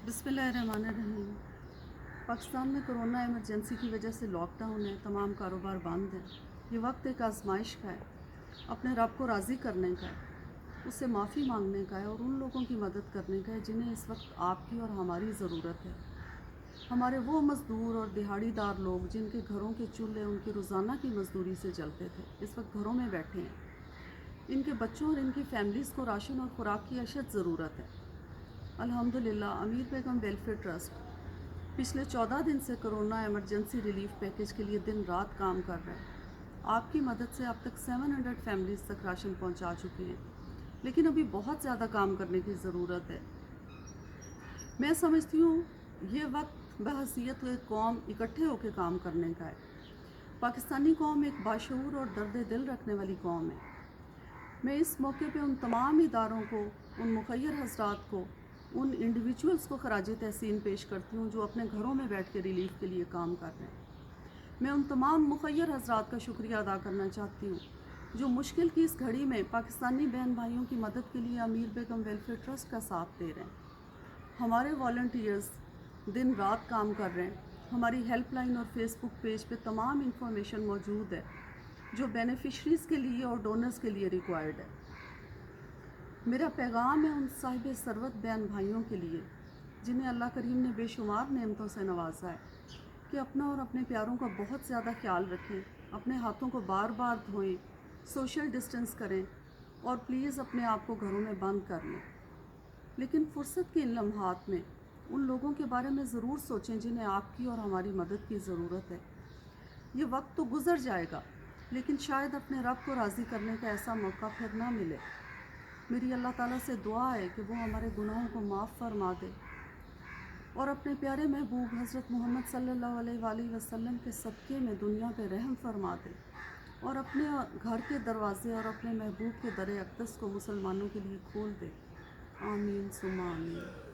बिस्मिल्लाहिर्रहमानिर्रहीम। पाकिस्तान में corona emergency की वजह से लॉकडाउन है, तमाम कारोबार बंद हैं। ये वक्त एक आजमाइश का है, अपने रब को राज़ी करने का है, उससे माफ़ी मांगने का है और उन लोगों की मदद करने का है जिन्हें इस वक्त आपकी और हमारी ज़रूरत है। हमारे वो मज़दूर और दिहाड़ीदार लोग जिनके घरों के चूल्हे उनकी रोज़ाना की मज़दूरी से जलते थे, इस वक्त घरों में बैठे हैं। इनके बच्चों और इनकी फैमिलीज़ को राशन और खुराक की अशद ज़रूरत है। अल्हम्दुलिल्लाह अमीर बेगम वेलफेयर ट्रस्ट पिछले 14 दिन से कोरोना एमरजेंसी रिलीफ पैकेज के लिए दिन रात काम कर रहा है। आपकी मदद से अब तक 700 फैमिलीज़ तक राशन पहुंचा चुके हैं, लेकिन अभी बहुत ज़्यादा काम करने की ज़रूरत है। मैं समझती हूँ ये वक्त बहसीयत एक कौम इकट्ठे होकर काम करने का है। पाकिस्तानी कौम एक बाशऊर और दर्द दिल रखने वाली कौम है। मैं इस मौके पे उन तमाम इदारों को, उन मुखय्यर हज़रात को, उन इंडिविजुअल्स को खराज तहसीन पेश करती हूँ जो अपने घरों में बैठ के रिलीफ के लिए काम कर रहे हैं। मैं उन तमाम मुखय्यर हज़रात का शुक्रिया अदा करना चाहती हूँ जो मुश्किल की इस घड़ी में पाकिस्तानी बहन भाइयों की मदद के लिए अमीर बेगम वेलफेयर ट्रस्ट का साथ दे रहे हैं। हमारे वॉलंटियर्स दिन रात काम कर रहे हैं। हमारी हेल्पलाइन और फेसबुक पेज पे तमाम इंफॉर्मेशन मौजूद है जो बेनिफिशरीज़ के लिए और डोनर्स के लिए रिक्वायर्ड है। मेरा पैगाम है उन साहिब सरवत बहन भाइयों के लिए जिन्हें अल्लाह करीम ने बेशुमार नेमतों से नवाजा है कि अपना और अपने प्यारों का बहुत ज़्यादा ख्याल रखें, अपने हाथों को बार बार धोएं, सोशल डिस्टेंस करें और प्लीज़ अपने आप को घरों में बंद कर लें। लेकिन फुर्सत के इन लम्हात में उन लोगों के बारे में ज़रूर सोचें जिन्हें आपकी और हमारी मदद की ज़रूरत है। ये वक्त तो गुज़र जाएगा, लेकिन शायद अपने रब को राज़ी करने का ऐसा मौका फिर ना मिले। मेरी अल्लाह ताला से दुआ है कि वो हमारे गुनाहों को माफ़ फरमा दे और अपने प्यारे महबूब हज़रत मोहम्मद सल्लल्लाहु अलैहि वसल्लम के सदक़े में दुनिया पे रहम फरमा दे और अपने घर के दरवाज़े और अपने महबूब के दर अक़दस को मुसलमानों के लिए खोल दे। आमीन सुम्मा आमीन।